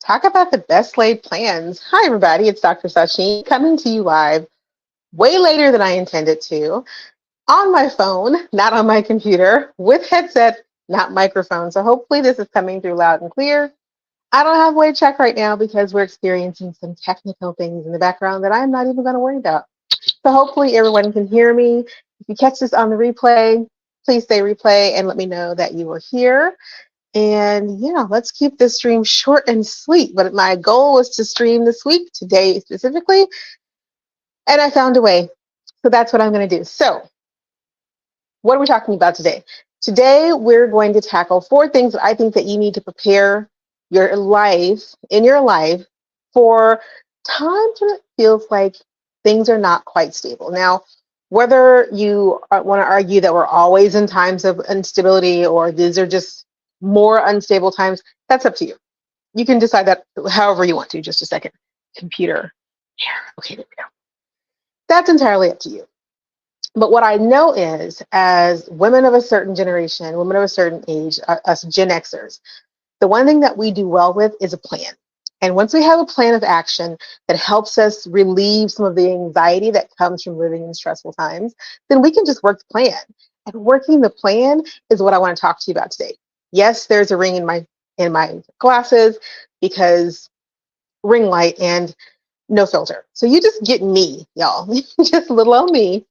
Talk about the best laid plans. Hi, everybody. It's Dr. Sachin coming to you live way later than I intended to on my phone, not on my computer, with headset, not microphone. So hopefully this is coming through loud and clear. I don't have way check right now because we're experiencing some technical things in the background that I'm not even going to worry about. So hopefully everyone can hear me. If you catch this on the replay, please say replay and let me know that you were here. And yeah, let's keep this stream short and sweet. But my goal was to stream this week, today specifically, and I found a way. So that's what I'm going to do. So what are we talking about today? Today, we're going to tackle 4 things that I think that you need to prepare your life, in your life, for times when it feels like things are not quite stable. Now, whether you want to argue that we're always in times of instability or these are just more unstable times, that's up to you. You can decide that however you want to. Just a second. Computer. Here. Okay, there we go. That's entirely up to you. But what I know is, as women of a certain generation, women of a certain age, us Gen Xers, the one thing that we do well with is a plan. And once we have a plan of action that helps us relieve some of the anxiety that comes from living in stressful times, then we can just work the plan. And working the plan is what I want to talk to you about today. Yes, there's a ring in my glasses because ring light and no filter. So you just get me, y'all. Just little old me.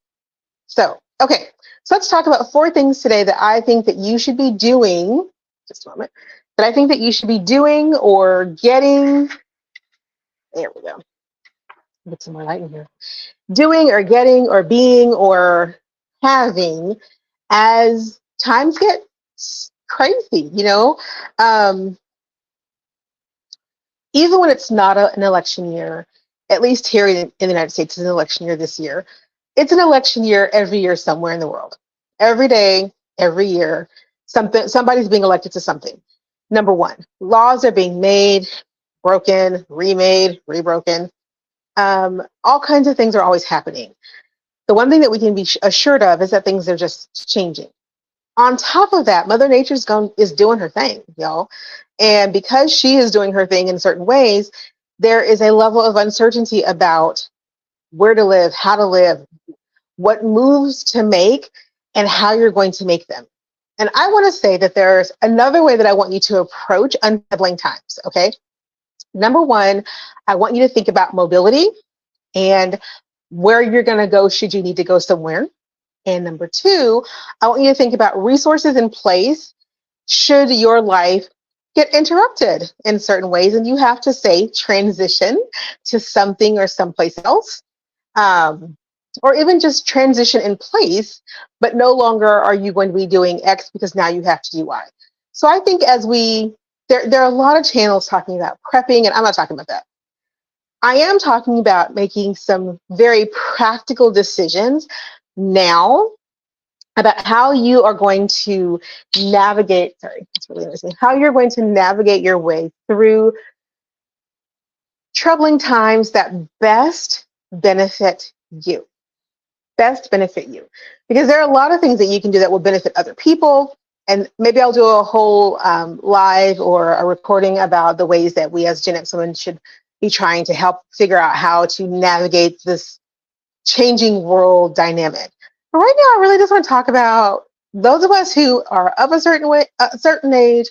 So, okay. So let's talk about 4 things today that I think that you should be doing. Just a moment. That I think that you should be doing or getting. There we go. Get some more light in here. Doing or getting or being or having as times get crazy, even when it's not an election year, at least here in the United States, it's an election year this year. It's an election year every year somewhere in the world. Every day, every year, somebody's being elected to something. Number 1, laws are being made, broken, remade, rebroken. All kinds of things are always happening. The one thing that we can be assured of is that things are just changing. On top of that, Mother Nature is doing her thing, y'all. And because she is doing her thing in certain ways, there is a level of uncertainty about where to live, how to live, what moves to make, and how you're going to make them. And I want to say that there's another way that I want you to approach unsettling times, okay? Number 1, I want you to think about mobility and where you're going to go should you need to go somewhere. And number 2, I want you to think about resources in place should your life get interrupted in certain ways and you have to say transition to something or someplace else, or even just transition in place, but no longer are you going to be doing X because now you have to do Y. So I think there are a lot of channels talking about prepping, and I'm not talking about that. I am talking about making some very practical decisions now about how you are going to navigate, how you're going to navigate your way through troubling times that best benefit you. Best benefit you. Because there are a lot of things that you can do that will benefit other people. And maybe I'll do a whole live or a recording about the ways that we as Gen X women should be trying to help figure out how to navigate this changing world dynamic. But right now, I really just want to talk about those of us who are of a certain age,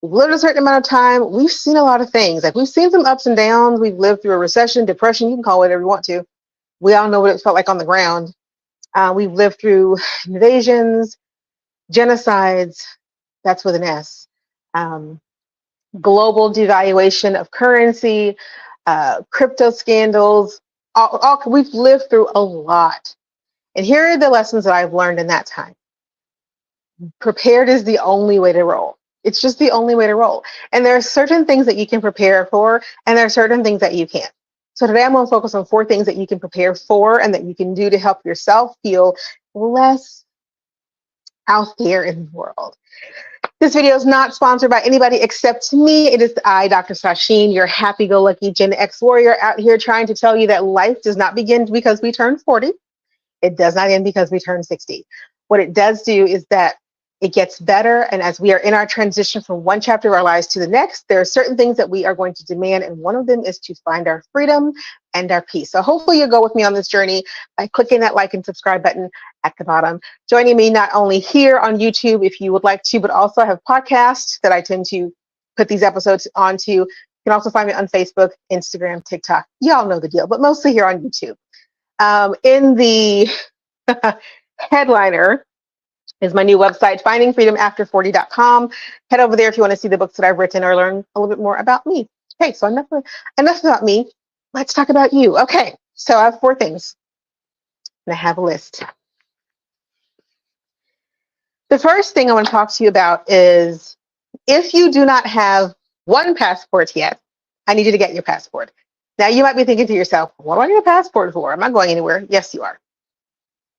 we've lived a certain amount of time, we've seen a lot of things. Like we've seen some ups and downs, we've lived through a recession, depression, you can call it whatever you want to. We all know what it felt like on the ground. We've lived through invasions, genocides, that's with an S, global devaluation of currency, crypto scandals, we've lived through a lot. And here are the lessons that I've learned in that time. Prepared is the only way to roll. It's just the only way to roll. And there are certain things that you can prepare for, and there are certain things that you can't. So today I'm going to focus on 4 things that you can prepare for and that you can do to help yourself feel less out there in the world. This video is not sponsored by anybody except me. It is I, Dr. Sachin, your happy-go-lucky Gen X warrior out here trying to tell you that life does not begin because we turn 40. It does not end because we turn 60. What it does do is that it gets better. And as we are in our transition from one chapter of our lives to the next, there are certain things that we are going to demand. And one of them is to find our freedom and our peace. So hopefully you'll go with me on this journey by clicking that like and subscribe button at the bottom. Joining me not only here on YouTube, if you would like to, but also I have podcasts that I tend to put these episodes onto. You can also find me on Facebook, Instagram, TikTok. Y'all know the deal, but mostly here on YouTube. In the headliner is my new website, findingfreedomafter40.com. Head over there if you want to see the books that I've written or learn a little bit more about me. Okay, so enough about me. Let's talk about you. Okay, so I have 4 things, and I have a list. The first thing I want to talk to you about is if you do not have one passport yet, I need you to get your passport. Now, you might be thinking to yourself, what do I need a passport for? Am I going anywhere? Yes, you are.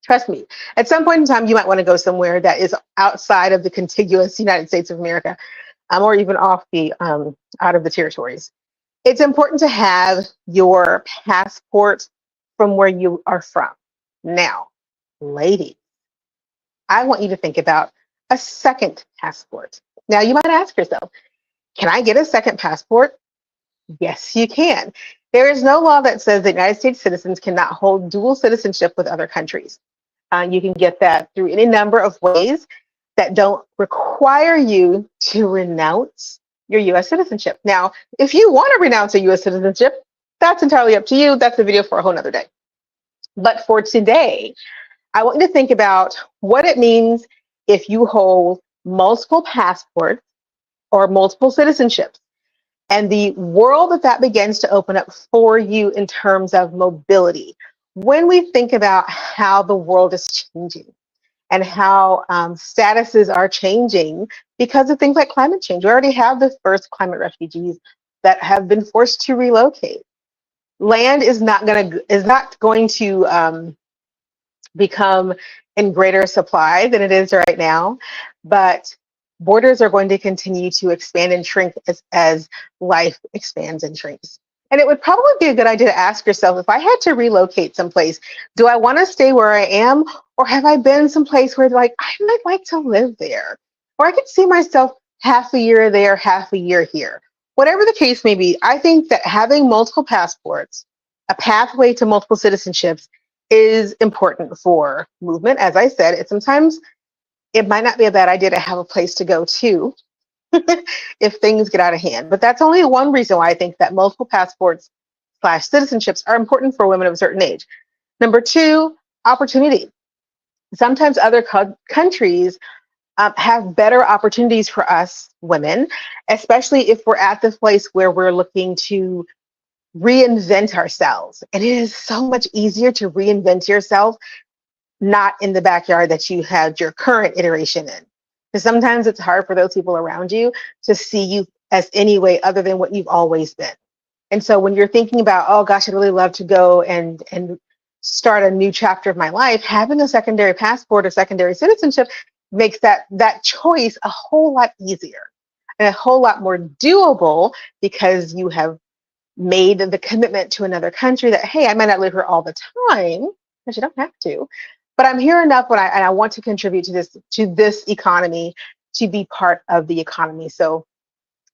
Trust me. At some point in time, you might want to go somewhere that is outside of the contiguous United States of America, or even off the out of the territories. It's important to have your passport from where you are from. Now, ladies, I want you to think about a second passport. Now, you might ask yourself, can I get a second passport? Yes, you can. There is no law that says that United States citizens cannot hold dual citizenship with other countries. You can get that through any number of ways that don't require you to renounce your U.S. citizenship. Now, if you want to renounce your U.S. citizenship, that's entirely up to you. That's a video for a whole nother day. But for today, I want you to think about what it means if you hold multiple passports or multiple citizenships, and the world that begins to open up for you in terms of mobility. When we think about how the world is changing and how statuses are changing because of things like climate change. We already have the first climate refugees that have been forced to relocate. Land is not going to become in greater supply than it is right now, but borders are going to continue to expand and shrink as life expands and shrinks. And it would probably be a good idea to ask yourself, if I had to relocate someplace, do I want to stay where I am? Or have I been someplace where like, I might like to live there? Or I could see myself half a year there, half a year here. Whatever the case may be, I think that having multiple passports, a pathway to multiple citizenships, is important for movement. As I said, sometimes it might not be a bad idea to have a place to go to if things get out of hand. But that's only one reason why I think that multiple passports / citizenships are important for women of a certain age. Number 2, opportunity. Sometimes other countries have better opportunities for us women, especially if we're at the place where we're looking to reinvent ourselves. And it is so much easier to reinvent yourself not in the backyard that you had your current iteration in. Because sometimes it's hard for those people around you to see you as any way other than what you've always been. And so when you're thinking about, oh gosh, I'd really love to go and start a new chapter of my life, having a secondary passport or secondary citizenship makes that choice a whole lot easier and a whole lot more doable, because you have made the commitment to another country that, hey, I might not live here all the time, because you don't have to, but I'm here enough and I want to contribute to this economy, to be part of the economy. So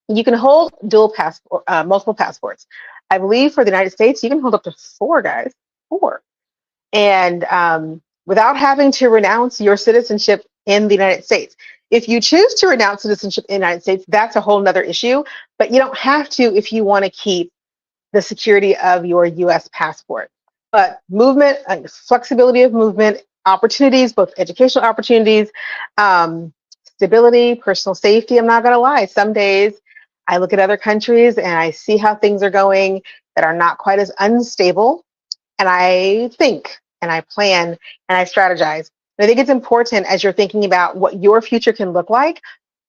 you can hold multiple passports. I believe for the United States, you can hold up to 4, guys, 4. And without having to renounce your citizenship in the United States. If you choose to renounce citizenship in the United States, that's a whole nother issue, but you don't have to if you want to keep the security of your U.S. passport. But movement, flexibility of movement, opportunities, both educational opportunities, stability, personal safety. I'm not going to lie. Some days I look at other countries and I see how things are going that are not quite as unstable. And I think and I plan and I strategize. And I think it's important, as you're thinking about what your future can look like,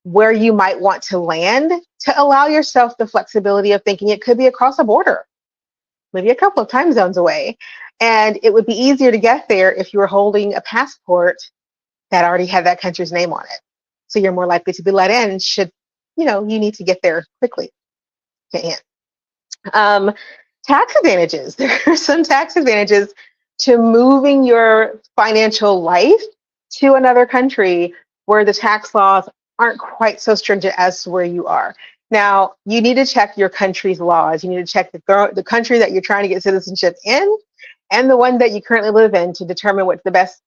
where you might want to land, to allow yourself the flexibility of thinking it could be across a border, maybe a couple of time zones away. And it would be easier to get there if you were holding a passport that already had that country's name on it. So you're more likely to be let in should, you need to get there quickly. Tax advantages. There are some tax advantages to moving your financial life to another country where the tax laws aren't quite so stringent as to where you are. Now, you need to check your country's laws. You need to check the country that you're trying to get citizenship in and the one that you currently live in to determine what's the best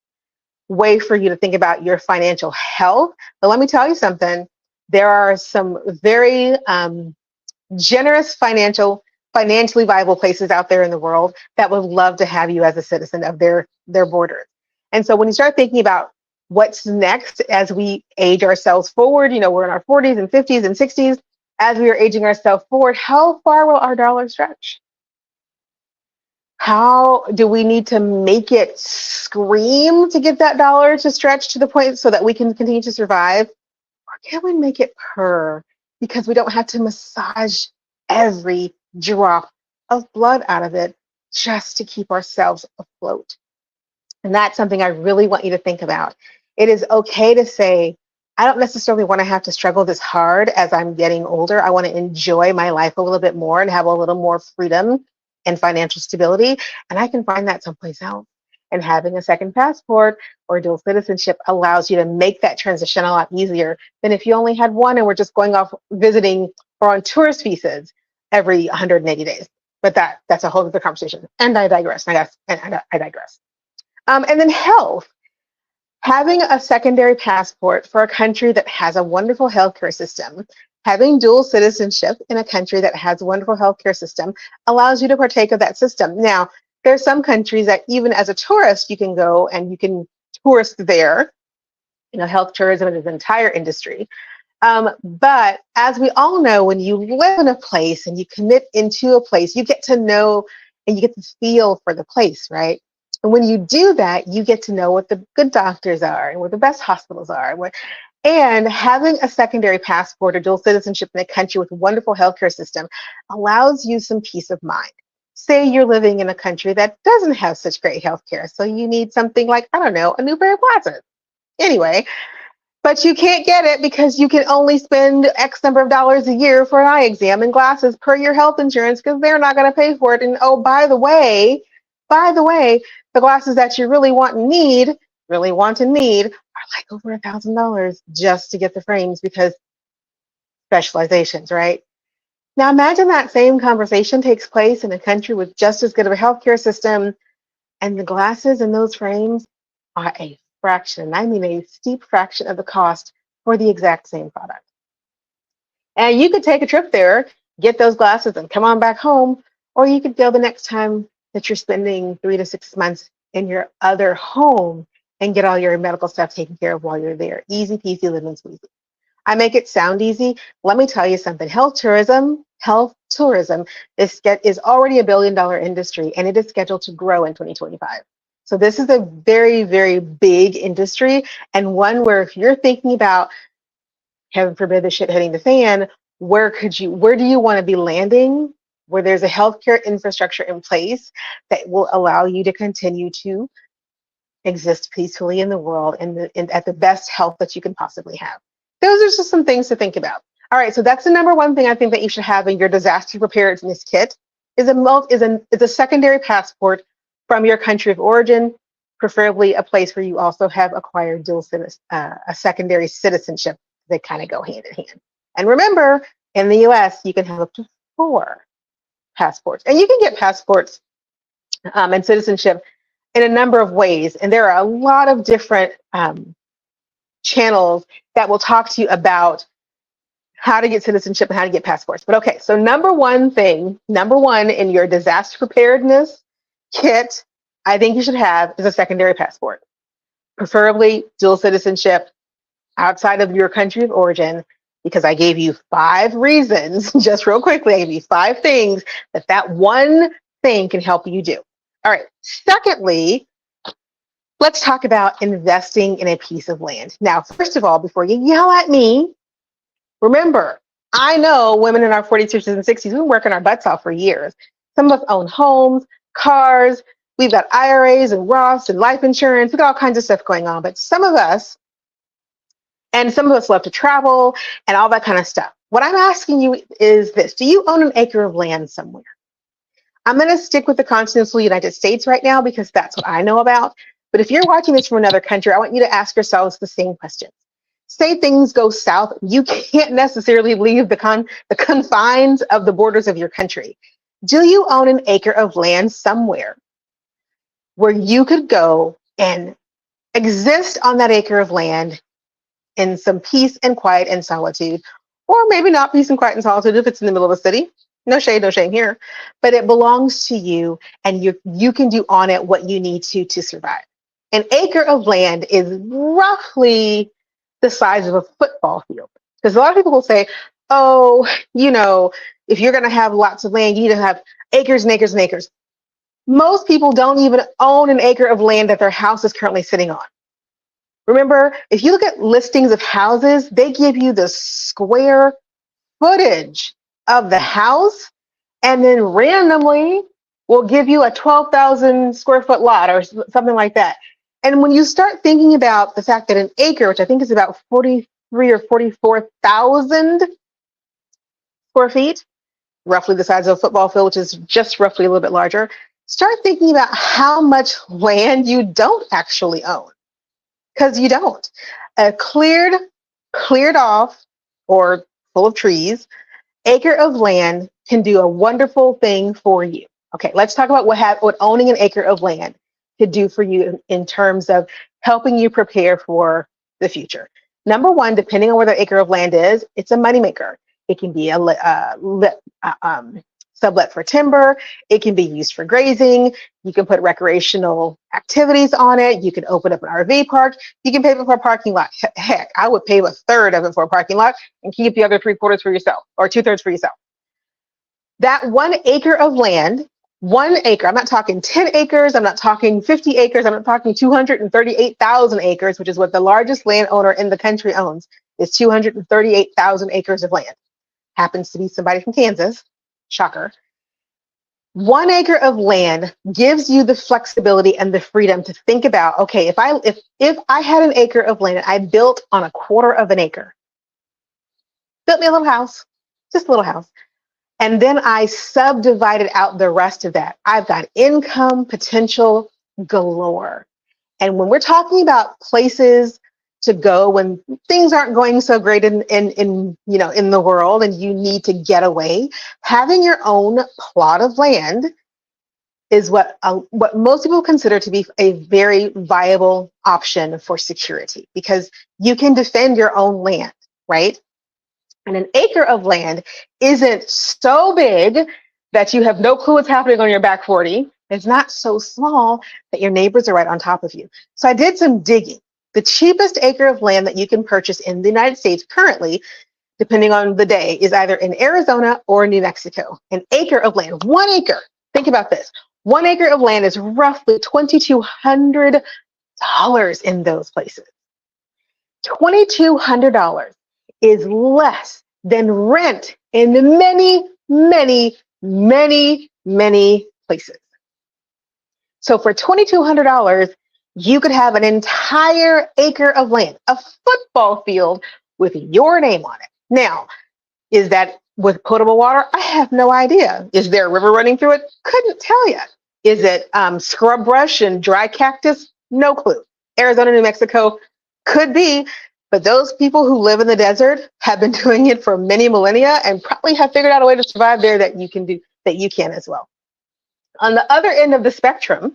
way for you to think about your financial health. But let me tell you something. There are some very generous financially viable places out there in the world that would love to have you as a citizen of their borders. And so when you start thinking about what's next as we age ourselves forward, we're in our 40s and 50s and 60s. As we are aging ourselves forward, how far will our dollar stretch? How do we need to make it scream to get that dollar to stretch to the point so that we can continue to survive? Or can we make it purr because we don't have to massage every drop of blood out of it just to keep ourselves afloat? And that's something I really want you to think about. It is okay to say, I don't necessarily want to have to struggle this hard as I'm getting older. I want to enjoy my life a little bit more and have a little more freedom and financial stability. And I can find that someplace else. And having a second passport or dual citizenship allows you to make that transition a lot easier than if you only had one and we're just going off visiting or on tourist visas every 180 days. But that's a whole other conversation. And I digress. I digress. And then health. Having a secondary passport for a country that has a wonderful healthcare system, having dual citizenship in a country that has a wonderful healthcare system allows you to partake of that system. Now, there are some countries that even as a tourist, you can go and you can tourist there. Health tourism is an entire industry. But as we all know, when you live in a place and you commit into a place, you get to know and you get to feel for the place, right? And when you do that, you get to know what the good doctors are and where the best hospitals are. And having a secondary passport or dual citizenship in a country with a wonderful healthcare system allows you some peace of mind. Say you're living in a country that doesn't have such great healthcare, so you need something like, I don't know, a new pair of glasses. Anyway, but you can't get it because you can only spend X number of dollars a year for an eye exam and glasses per your health insurance because they're not going to pay for it. And oh, by the way, the glasses that you really want and need are like over $1,000 just to get the frames because specializations, right? Now imagine that same conversation takes place in a country with just as good of a healthcare system, and the glasses in those frames are a fraction, I mean a steep fraction of the cost for the exact same product. And you could take a trip there, get those glasses and come on back home, or you could go the next time that you're spending 3 to 6 months in your other home and get all your medical stuff taken care of while you're there. Easy peasy, lemon squeezy. I make it sound easy. Let me tell you something. Health tourism is already $1 billion industry, and it is scheduled to grow in 2025. So this is a very, very big industry, and one where if you're thinking about, heaven forbid, the shit hitting the fan, where do you want to be landing? Where there's a healthcare infrastructure in place that will allow you to continue to exist peacefully in the world and at the best health that you can possibly have. Those are just some things to think about. All right, so that's the number one thing I think that you should have in your disaster preparedness kit is a secondary passport from your country of origin, preferably a place where you also have acquired a secondary citizenship. They kind of go hand in hand. And remember, in the US, you can have up to 4 passports. And you can get passports and citizenship in a number of ways. And there are a lot of different channels that will talk to you about how to get citizenship and how to get passports. But okay, so number one in your disaster preparedness kit, I think you should have is a secondary passport, preferably dual citizenship outside of your country of origin, because I gave you 5 reasons, just real quickly, I gave you 5 things that one thing can help you do. All right, secondly, let's talk about investing in a piece of land. Now, first of all, before you yell at me, remember, I know women in our 40s, 50s, and 60s, we've been working our butts off for years. Some of us own homes, cars, we've got IRAs and Roths and life insurance, we've got all kinds of stuff going on. But some of us love to travel and all that kind of stuff. What I'm asking you is this: do you own an acre of land somewhere? I'm going to stick with the continental United States right now because that's what I know about. But if you're watching this from another country, I want you to ask yourselves the same question. say things go south, you can't necessarily leave the confines of the borders of your country. Do you own an acre of land somewhere where you could go and exist on that acre of land in some peace and quiet and solitude, or maybe not peace and quiet and solitude if it's in the middle of a city? No shade, no shame here, but it belongs to you, and you can do on it what you need to survive. An acre of land is roughly the size of a football field, because a lot of people will say, oh, if you're going to have lots of land, you need to have acres and acres and acres. Most people don't even own an acre of land that their house is currently sitting on. Remember, if you look at listings of houses, they give you the square footage of the house, and then randomly will give you a 12,000 square foot lot or something like that. And when you start thinking about the fact that an acre, which I think is about 43 or 44,000 square feet, roughly the size of a football field, which is just roughly a little bit larger, start thinking about how much land you don't actually own. Because you don't. A cleared off or full of trees acre of land can do a wonderful thing for you. Okay, let's talk about what owning an acre of land could do for you in terms of helping you prepare for the future. Number one, depending on where the acre of land is, it's a moneymaker. It can be a sublet for timber. It can be used for grazing. You can put recreational activities on it. You can open up an RV park. You can pave it for a parking lot. Heck, I would pave a third of it for a parking lot and keep the other 3/4 for yourself, or 2/3 for yourself. That 1 acre of land, 1 acre, I'm not talking 10 acres, I'm not talking 50 acres, I'm not talking 238,000 acres, which is what the largest landowner in the country owns, is 238,000 acres of land. Happens to be somebody from Kansas. Shocker. 1 acre of land gives you the flexibility and the freedom to think about, okay, if I had an acre of land and I built on 1/4 of an acre, built me a little house, just a little house, and then I subdivided out the rest of that, I've got income potential galore. And when we're talking about places to go when things aren't going so great in the world and you need to get away, having your own plot of land is what most people consider to be a very viable option for security, because you can defend your own land, right? And an acre of land isn't so big that you have no clue what's happening on your back 40. It's not so small that your neighbors are right on top of you. So I did some digging. The cheapest acre of land that you can purchase in the United States currently, depending on the day, is either in Arizona or New Mexico. An acre of land, 1 acre. Think about this. 1 acre of land is roughly $2,200 in those places. $2,200 is less than rent in many, many, many, many places. So for $2,200, you could have an entire acre of land, a football field with your name on it. Now, is that with potable water? I have no idea. Is there a river running through it? Couldn't tell you. Is it scrub brush and dry cactus? No clue. Arizona, New Mexico, could be. But those people who live in the desert have been doing it for many millennia and probably have figured out a way to survive there that you can as well. On the other end of the spectrum,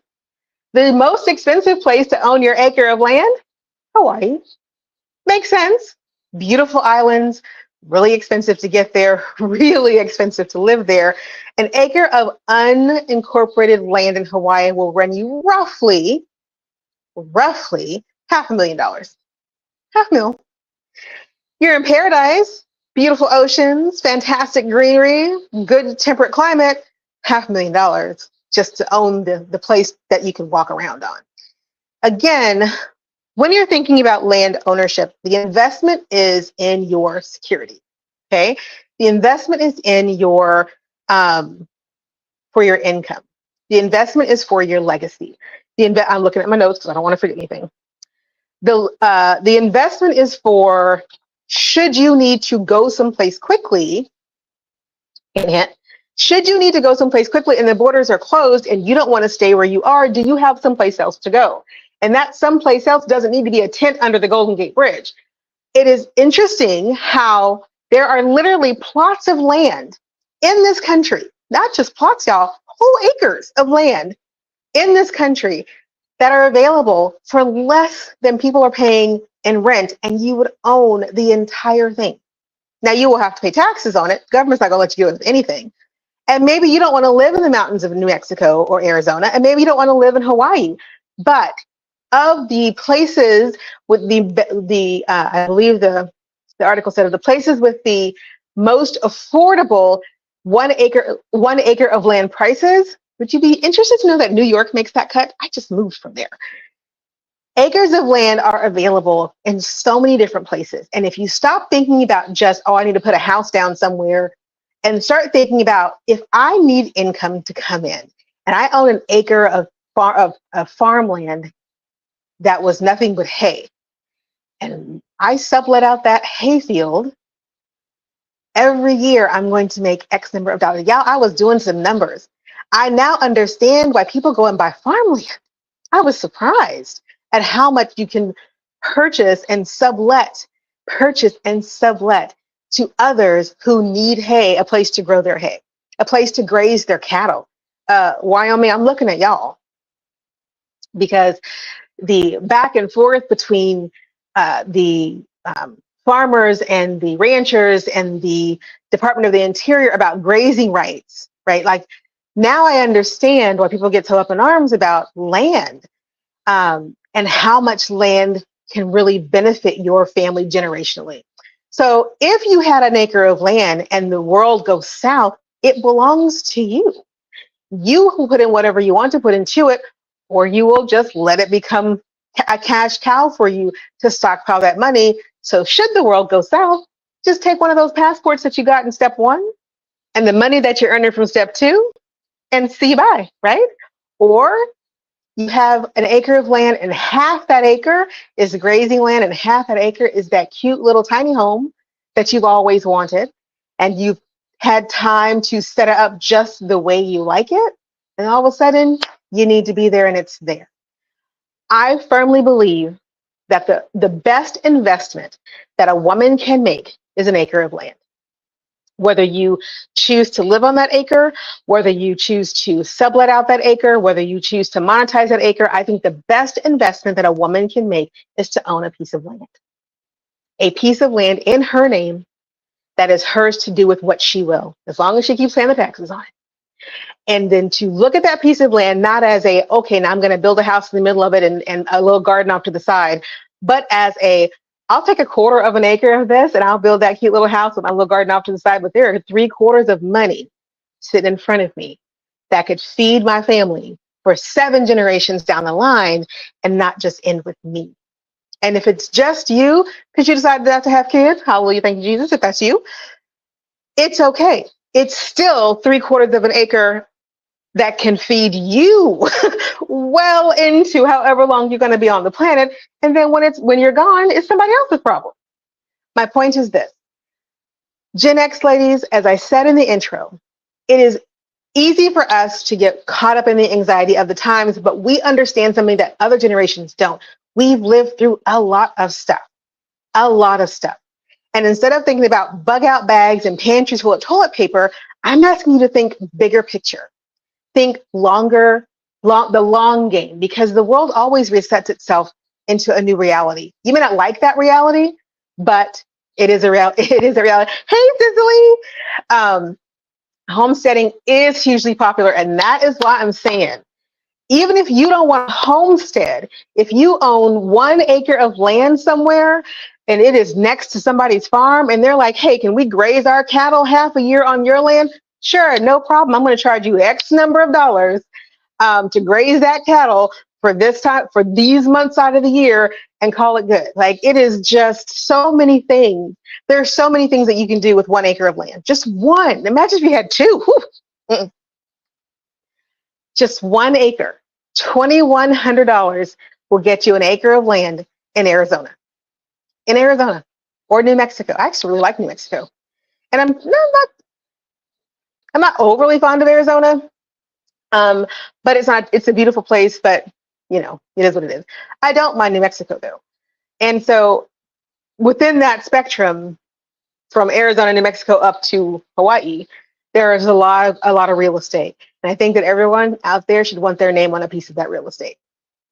the most expensive place to own your acre of land, Hawaii. Makes sense. Beautiful islands, really expensive to get there, really expensive to live there. An acre of unincorporated land in Hawaii will run you roughly $500,000. $500,000. You're in paradise, beautiful oceans, fantastic greenery, good temperate climate, $500,000 just to own the place that you can walk around on. Again, when you're thinking about land ownership, the investment is in your security, okay? The investment is in your, for your income. The investment is for your legacy. I'm looking at my notes because I don't want to forget anything. The investment is for, should you need to go someplace quickly, should you need to go someplace quickly and the borders are closed and you don't want to stay where you are, do you have someplace else to go? And that someplace else doesn't need to be a tent under the Golden Gate Bridge. it is interesting how there are literally plots of land in this country, not just plots, y'all, whole acres of land in this country that are available for less than people are paying in rent, and you would own the entire thing. Now, you will have to pay taxes on it. Government's not going to let you do it with anything. And maybe you don't want to live in the mountains of New Mexico or Arizona, and maybe you don't want to live in Hawaii. But of the places with the I believe the article said of the places with the most affordable 1 acre of land prices, would you be interested to know that New York makes that cut? I just moved from there. Acres of land are available in so many different places. And if you stop thinking about just, oh, I need to put a house down somewhere, and start thinking about, if I need income to come in and I own an acre of farmland that was nothing but hay, and I sublet out that hay field, every year I'm going to make X number of dollars. Y'all, I was doing some numbers. I now understand why people go and buy farmland. I was surprised at how much you can purchase and sublet to others who need hay, a place to grow their hay, a place to graze their cattle. Wyoming, I'm looking at y'all, because the back and forth between the farmers and the ranchers and the Department of the Interior about grazing rights, right? Like, now I understand why people get so up in arms about land, and how much land can really benefit your family generationally. So if you had an acre of land and the world goes south, it belongs to you. You will put in whatever you want to put into it, or you will just let it become a cash cow for you to stockpile that money. So should the world go south, just take one of those passports that you got in step 1 and the money that you're earning from step 2 and see you bye, right? Or you have an acre of land, and half that acre is grazing land, and half that acre is that cute little tiny home that you've always wanted, and you've had time to set it up just the way you like it, and all of a sudden you need to be there and it's there. I firmly believe that the best investment that a woman can make is an acre of land. Whether you choose to live on that acre, whether you choose to sublet out that acre, whether you choose to monetize that acre, I think the best investment that a woman can make is to own a piece of land. A piece of land in her name that is hers to do with what she will, as long as she keeps paying the taxes on it. And then to look at that piece of land, not as a, okay, now I'm going to build a house in the middle of it and a little garden off to the side, but as a, I'll take 1/4 of an acre of this and I'll build that cute little house with my little garden off to the side. But there are 3/4 of money sitting in front of me that could feed my family for 7 generations down the line and not just end with me. And if it's just you, because you decided not to have kids, hallelujah, thank you, Jesus, if that's you, it's okay. It's still 3/4 of an acre that can feed you well into however long you're going to be on the planet. And then when you're gone, it's somebody else's problem. My point is this. Gen X ladies, as I said in the intro, it is easy for us to get caught up in the anxiety of the times, but we understand something that other generations don't. We've lived through a lot of stuff. And instead of thinking about bug out bags and pantries full of toilet paper, I'm asking you to think bigger picture. Think the long game, because the world always resets itself into a new reality. You may not like that reality, but it is a reality. Hey, Cicely. Homesteading is hugely popular, and that is why I'm saying, even if you don't want to homestead, if you own 1 acre of land somewhere and it is next to somebody's farm and they're like, hey, can we graze our cattle half a year on your land? Sure, no problem. I'm going to charge you X number of dollars to graze that cattle for this time, for these months out of the year, and call it good. Like, it is just so many things. There are so many things that you can do with 1 acre of land. Just one. Imagine if you had 2. Whew. Just 1 acre. $2,100 will get you an acre of land in Arizona. Or New Mexico. I actually really like New Mexico. And I'm not overly fond of Arizona. But it's a beautiful place, but it is what it is. I don't mind New Mexico though. And so within that spectrum, from Arizona, New Mexico up to Hawaii, there is a lot of real estate. And I think that everyone out there should want their name on a piece of that real estate.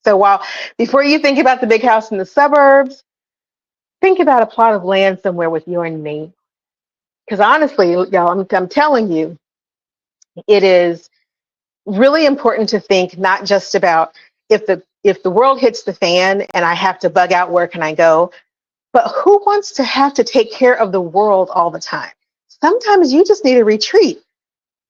So before you think about the big house in the suburbs, think about a plot of land somewhere with your name. Because honestly, y'all, I'm telling you, it is really important to think not just about if the world hits the fan and I have to bug out, where can I go? But who wants to have to take care of the world all the time? Sometimes you just need a retreat.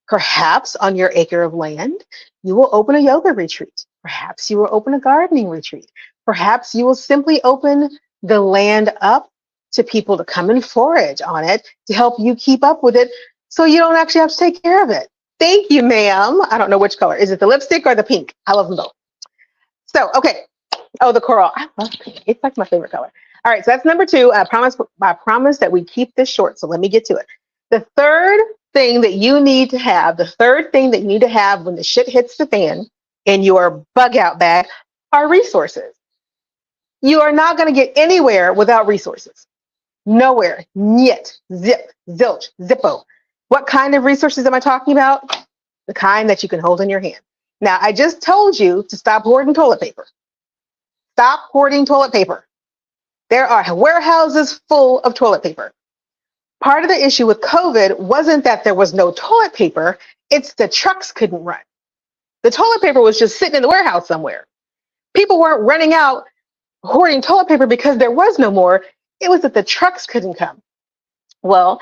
Perhaps on your acre of land, you will open a yoga retreat. Perhaps you will open a gardening retreat. Perhaps you will simply open the land up to people to come and forage on it to help you keep up with it so you don't actually have to take care of it. Thank you, ma'am. I don't know which color. Is it the lipstick or the pink? I love them both. So, okay. Oh, the coral. I love pink. It's like my favorite color. All right, so that's number 2. I promise that we keep this short, so let me get to it. The third thing that you need to have, when the shit hits the fan in your bug out bag are resources. You are not going to get anywhere without resources. Nowhere. Niet. Zip. Zilch. Zippo. What kind of resources am I talking about? The kind that you can hold in your hand. Now, I just told you to stop hoarding toilet paper. Stop hoarding toilet paper. There are warehouses full of toilet paper. Part of the issue with COVID wasn't that there was no toilet paper, it's the trucks couldn't run. The toilet paper was just sitting in the warehouse somewhere. People weren't running out hoarding toilet paper because there was no more. It was that the trucks couldn't come. Well,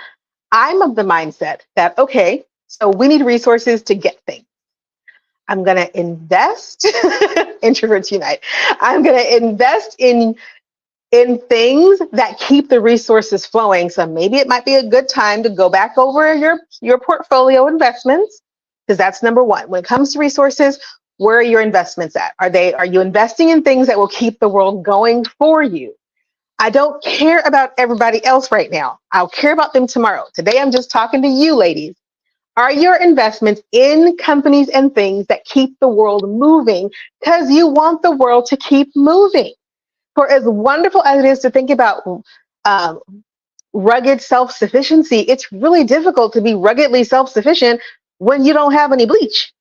I'm of the mindset that, okay, so we need resources to get things. I'm going to invest, introverts unite. I'm going to invest in things that keep the resources flowing. So maybe it might be a good time to go back over your portfolio investments, because that's number 1. When it comes to resources, where are your investments at? Are you investing in things that will keep the world going for you? I don't care about everybody else right now. I'll care about them tomorrow. Today, I'm just talking to you, ladies. Are your investments in companies and things that keep the world moving because you want the world to keep moving? For as wonderful as it is to think about rugged self-sufficiency, it's really difficult to be ruggedly self-sufficient when you don't have any bleach.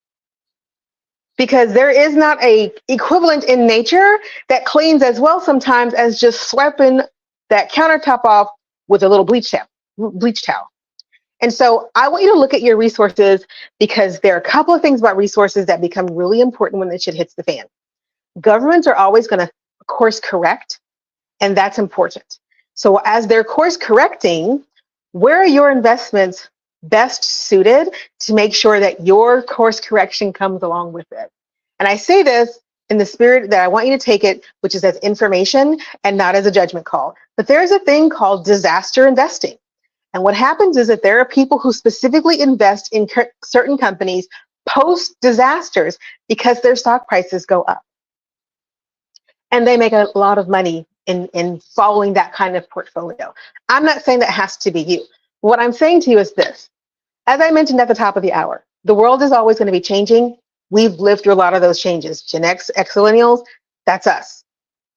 Because there is not a equivalent in nature that cleans as well sometimes as just swiping that countertop off with a little bleach towel. And so I want you to look at your resources, because there are a couple of things about resources that become really important when the shit hits the fan. Governments are always going to course correct, and that's important. So as they're course correcting, where are your investments best suited to make sure that your course correction comes along with it? And I say this in the spirit that I want you to take it, which is as information and not as a judgment call. But there's a thing called disaster investing. And what happens is that there are people who specifically invest in certain companies post disasters because their stock prices go up. And they make a lot of money in following that kind of portfolio. I'm not saying that has to be you. What I'm saying to you is this. As I mentioned at the top of the hour, the world is always going to be changing. We've lived through a lot of those changes. Gen X, X-Millennials, that's us.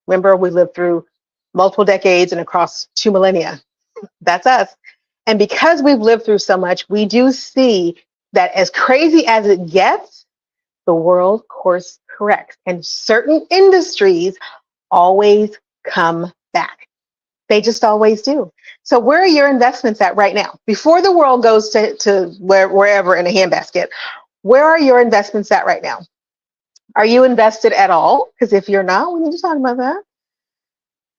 Remember, we lived through multiple decades and across 2 millennia. That's us. And because we've lived through so much, we do see that as crazy as it gets, the world course corrects. And certain industries always come back. They just always do. So where are your investments at right now? Before the world goes to wherever in a handbasket, where are your investments at right now? Are you invested at all? Because if you're not, we need to talk about that.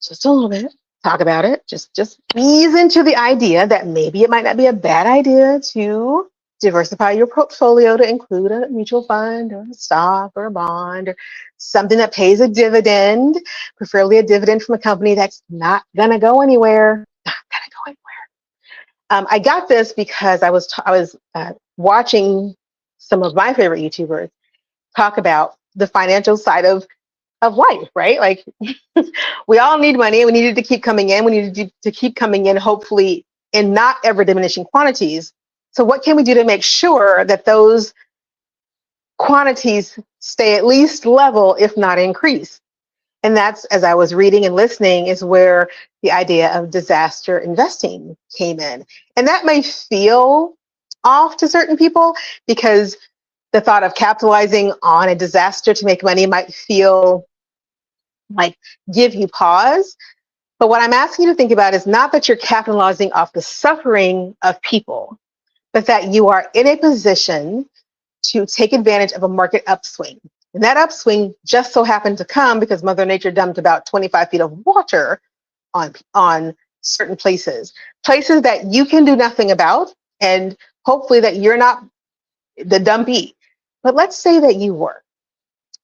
Just a little bit. Talk about it. Just ease into the idea that maybe it might not be a bad idea to diversify your portfolio to include a mutual fund or a stock or a bond or something that pays a dividend, preferably a dividend from a company that's not going to go anywhere. Not going to go anywhere. I got this because I was watching some of my favorite YouTubers talk about the financial side of life, right? Like we all need money and we needed to keep coming in. We needed to keep coming in, hopefully in not ever diminishing quantities. So what can we do to make sure that those quantities stay at least level, if not increase? And that's, as I was reading and listening, is where the idea of disaster investing came in. And that may feel off to certain people because the thought of capitalizing on a disaster to make money might feel like give you pause. But what I'm asking you to think about is not that you're capitalizing off the suffering of people, but that you are in a position to take advantage of a market upswing. And that upswing just so happened to come because Mother Nature dumped about 25 feet of water on certain places that you can do nothing about, and hopefully that you're not the dumpy. But let's say that you were.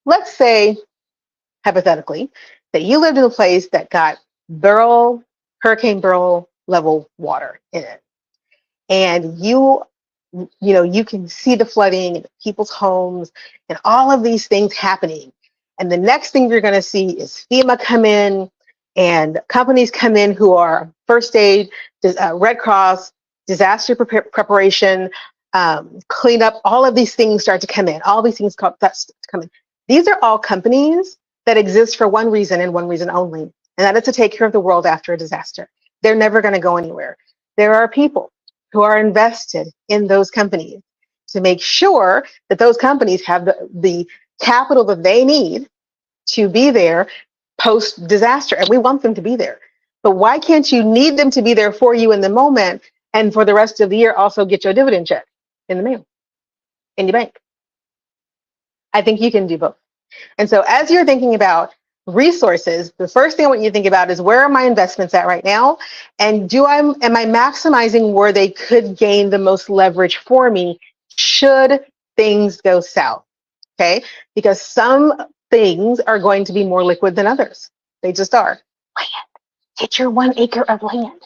Let's say, hypothetically, that you lived in a place that got Hurricane Beryl level water in it. And you can see the flooding in people's homes and all of these things happening. And the next thing you're going to see is FEMA come in and companies come in who are first aid, Red Cross, disaster preparation, cleanup, all of these things start to come in. All these things come in. These are all companies that exist for one reason and one reason only, and that is to take care of the world after a disaster. They're never going to go anywhere. There are people who are invested in those companies to make sure that those companies have the capital that they need to be there post disaster. And we want them to be there. But why can't you need them to be there for you in the moment and for the rest of the year also get your dividend check in the mail, in your bank? I think you can do both. And so as you're thinking about resources, the first thing I want you to think about is where are my investments at right now? And am I maximizing where they could gain the most leverage for me should things go south? Okay, because some things are going to be more liquid than others. They just are. Land. Get your 1 acre of land.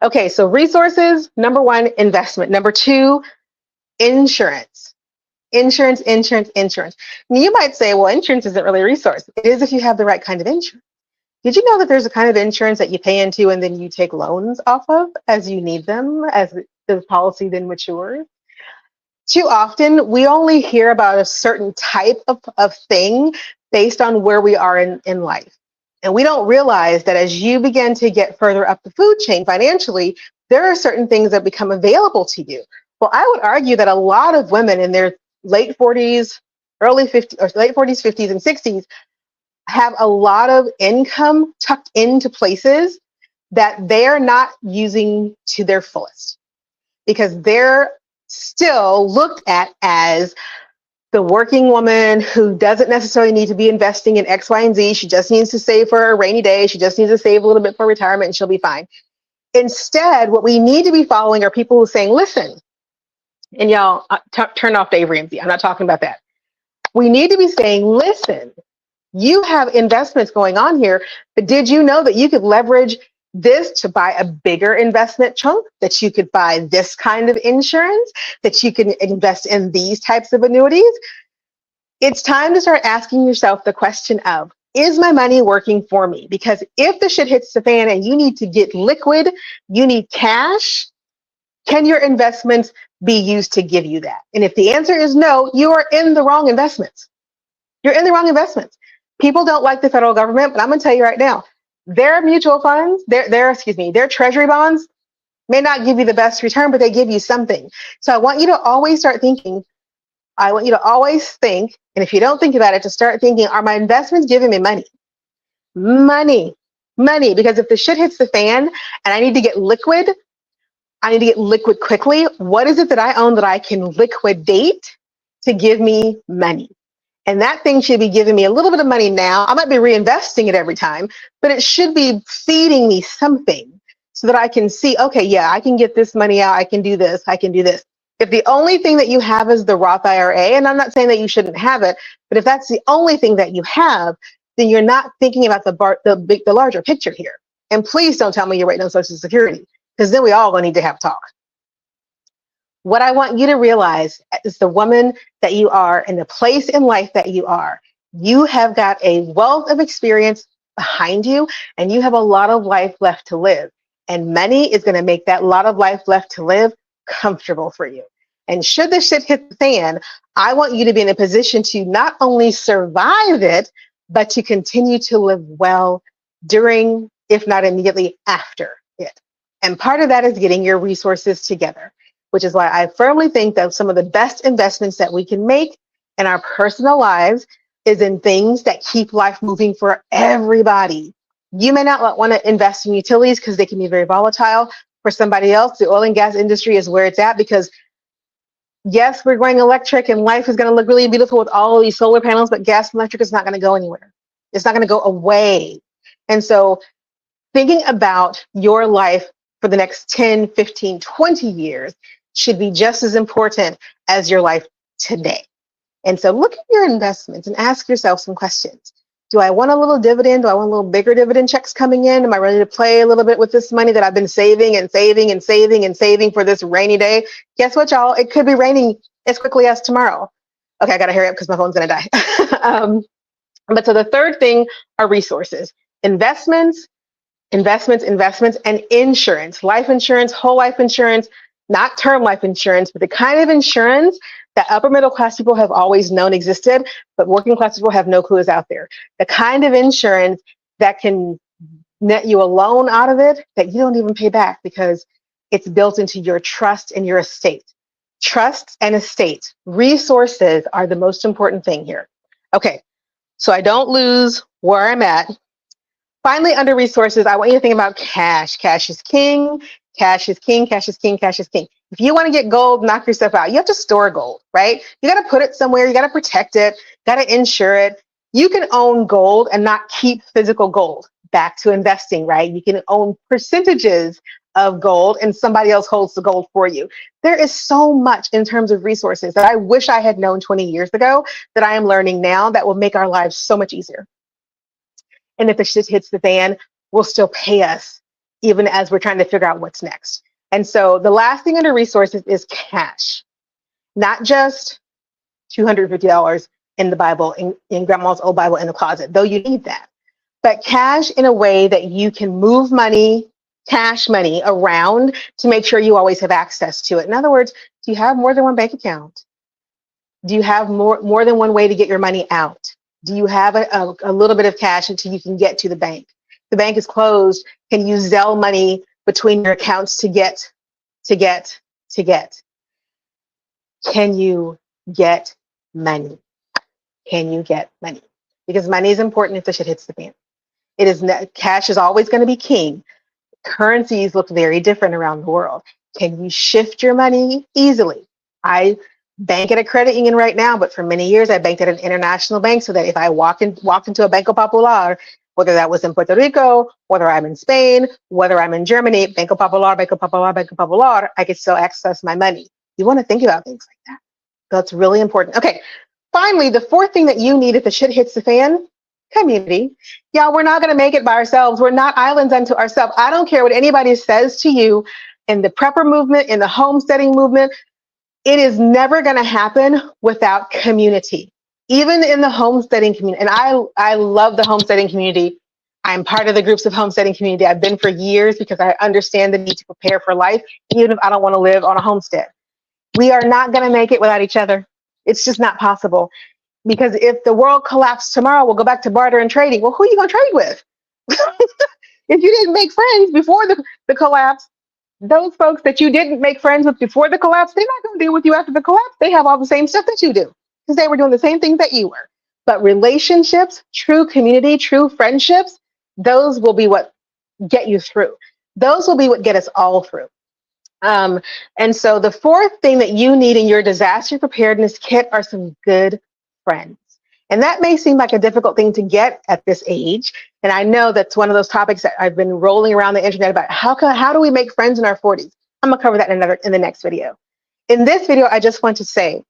Okay, so resources, number one, investment. Number two, insurance. Insurance. And you might say, well, insurance isn't really a resource. It is if you have the right kind of insurance. Did you know that there's a kind of insurance that you pay into and then you take loans off of as you need them, as the policy then matures? Too often, we only hear about a certain type of thing based on where we are in life. And we don't realize that as you begin to get further up the food chain financially, there are certain things that become available to you. Well, I would argue that a lot of women in their late 40s, early 50s, or late 40s, 50s, and 60s have a lot of income tucked into places that they're not using to their fullest because they're still looked at as the working woman who doesn't necessarily need to be investing in X, Y, and Z. She just needs to save for a rainy day. She just needs to save a little bit for retirement and she'll be fine. Instead, what we need to be following are people who are saying, listen, and y'all turn off Dave Ramsey. I'm not talking about that. We need to be saying, listen, you have investments going on here, but did you know that you could leverage this to buy a bigger investment chunk, that you could buy this kind of insurance, that you can invest in these types of annuities? It's time to start asking yourself the question of, is my money working for me? Because if the shit hits the fan and you need to get liquid, you need cash, can your investments be used to give you that? And if the answer is no, you are in the wrong investments. You're in the wrong investments. People don't like the federal government, but I'm going to tell you right now, their mutual funds, their treasury bonds may not give you the best return, but they give you something. So I want you to always start thinking, I want you to always think, and if you don't think about it, to start thinking, are my investments giving me money? Money, because if the shit hits the fan and I need to get liquid quickly, what is it that I own that I can liquidate to give me money? And that thing should be giving me a little bit of money now. I might be reinvesting it every time, but it should be feeding me something so that I can see, okay, yeah, I can get this money out. I can do this. If the only thing that you have is the Roth IRA, and I'm not saying that you shouldn't have it, but if that's the only thing that you have, then you're not thinking about the larger picture here. And please don't tell me you're waiting on Social Security, because then we all gonna need to have a talk. What I want you to realize is the woman that you are and the place in life that you are, you have got a wealth of experience behind you and you have a lot of life left to live. And money is going to make that lot of life left to live comfortable for you. And should the shit hit the fan, I want you to be in a position to not only survive it, but to continue to live well during, if not immediately after it. And part of that is getting your resources together, which is why I firmly think that some of the best investments that we can make in our personal lives is in things that keep life moving for everybody. You may not want to invest in utilities because they can be very volatile. For somebody else, the oil and gas industry is where it's at because yes, we're going electric and life is going to look really beautiful with all of these solar panels, but gas and electric is not going to go anywhere. It's not going to go away. And so thinking about your life for the next 10, 15, 20 years should be just as important as your life today. And so look at your investments and ask yourself some questions. Do I want a little dividend? Do I want a little bigger dividend checks coming in? Am I ready to play a little bit with this money that I've been saving and saving and saving and saving for this rainy day? Guess what, y'all? It could be raining as quickly as tomorrow. Okay, I got to hurry up because my phone's going to die. But so the third thing are resources, investments, and insurance, life insurance, whole life insurance, not term life insurance, but the kind of insurance that upper middle class people have always known existed, but working class people have no clue is out there. The kind of insurance that can net you a loan out of it that you don't even pay back because it's built into your trust and your estate. Trust and estate, resources are the most important thing here. Okay, so I don't lose where I'm at. Finally, under resources, I want you to think about cash. Cash is king. Cash is king. Cash is king. Cash is king. If you want to get gold, knock yourself out. You have to store gold, right? You got to put it somewhere. You got to protect it. Got to insure it. You can own gold and not keep physical gold. Back to investing, right? You can own percentages of gold and somebody else holds the gold for you. There is so much in terms of resources that I wish I had known 20 years ago that I am learning now that will make our lives so much easier. And if the shit hits the fan, will still pay us even as we're trying to figure out what's next. And so the last thing under resources is cash, not just $250 in the Bible, in grandma's old Bible in the closet, though you need that, but cash in a way that you can move money, cash money around to make sure you always have access to it. In other words, do you have more than one bank account? Do you have more than one way to get your money out? Do you have a little bit of cash until you can get to the bank? The bank is closed. Can you Zelle money between your accounts to get? Can you get money? Can you get money? Because money is important if the shit hits the fan. Cash is always going to be king. Currencies look very different around the world. Can you shift your money easily? I bank at a credit union right now, but for many years I banked at an international bank so that if I walked into a Banco Popular, whether that was in Puerto Rico, whether I'm in Spain, whether I'm in Germany, Banco Popular, Banco Popular, Banco Popular, I could still access my money. You want to think about things like that. That's really important. Okay, finally, the fourth thing that you need if the shit hits the fan, community. Yeah, we're not going to make it by ourselves. We're not islands unto ourselves. I don't care what anybody says to you in the prepper movement, in the homesteading movement. It is never going to happen without community, even in the homesteading community. And I love the homesteading community. I'm part of the groups of homesteading community. I've been for years because I understand the need to prepare for life, even if I don't want to live on a homestead. We are not going to make it without each other. It's just not possible. Because if the world collapsed tomorrow, we'll go back to barter and trading. Well, who are you going to trade with? If you didn't make friends before the collapse, those folks that you didn't make friends with before the collapse, they're not going to deal with you after the collapse. They have all the same stuff that you do because they were doing the same things that you were. But relationships, true community, true friendships, those will be what get you through. Those will be what get us all through. And so the fourth thing that you need in your disaster preparedness kit are some good friends. And that may seem like a difficult thing to get at this age. And I know that's one of those topics that I've been rolling around the internet about. How do we make friends in our 40s? I'm gonna cover that in the next video. In this video, I just want to say,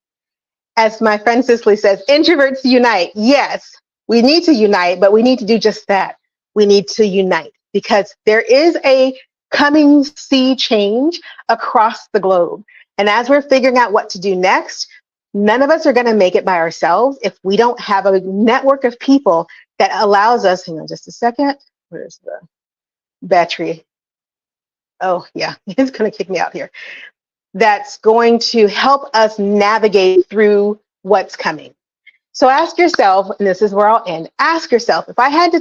as my friend Cicely says, introverts unite. Yes, we need to unite, but we need to do just that. We need to unite because there is a coming sea change across the globe. And as we're figuring out what to do next, none of us are going to make it by ourselves if we don't have a network of people that allows us, hang on just a second, where's the battery? Oh yeah, it's going to kick me out here. That's going to help us navigate through what's coming. So ask yourself, and this is where I'll end. Ask yourself, if I had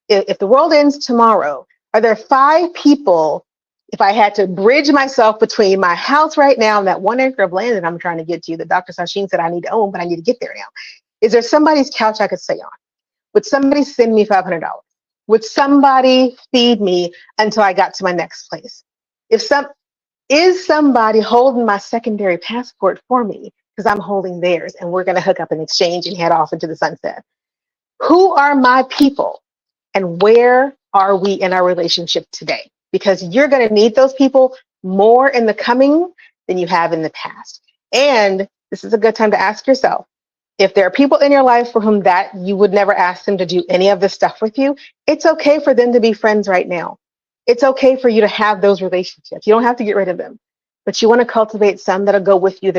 if the world ends tomorrow, are there 5 people? If I had to bridge myself between my house right now and that 1 acre of land that I'm trying to get to, that Dr. Sasheen said I need to own, but I need to get there now. Is there somebody's couch I could stay on? Would somebody send me $500? Would somebody feed me until I got to my next place? Is somebody holding my secondary passport for me because I'm holding theirs and we're going to hook up and exchange and head off into the sunset? Who are my people and where are we in our relationship today? Because you're going to need those people more in the coming than you have in the past. And this is a good time to ask yourself, if there are people in your life for whom that you would never ask them to do any of this stuff with you, it's okay for them to be friends right now. It's okay for you to have those relationships. You don't have to get rid of them, but you want to cultivate some that'll go with you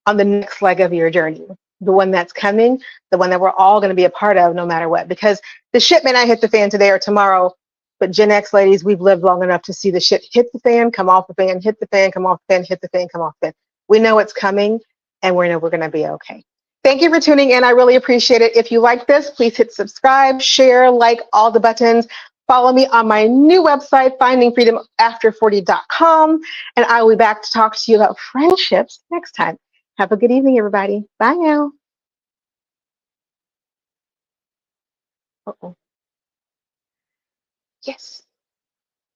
on the next leg of your journey, the one that's coming, the one that we're all going to be a part of no matter what. Because the shit may not hit the fan today or tomorrow, but Gen X ladies, we've lived long enough to see the shit hit the fan, come off the fan, hit the fan, come off the fan, hit the fan, come off the fan. We know it's coming and we know we're going to be okay. Thank you for tuning in. I really appreciate it. If you like this, please hit subscribe, share, like all the buttons. Follow me on my new website, findingfreedomafter40.com, and I will be back to talk to you about friendships next time. Have a good evening, everybody. Bye now. Uh-oh. Yes.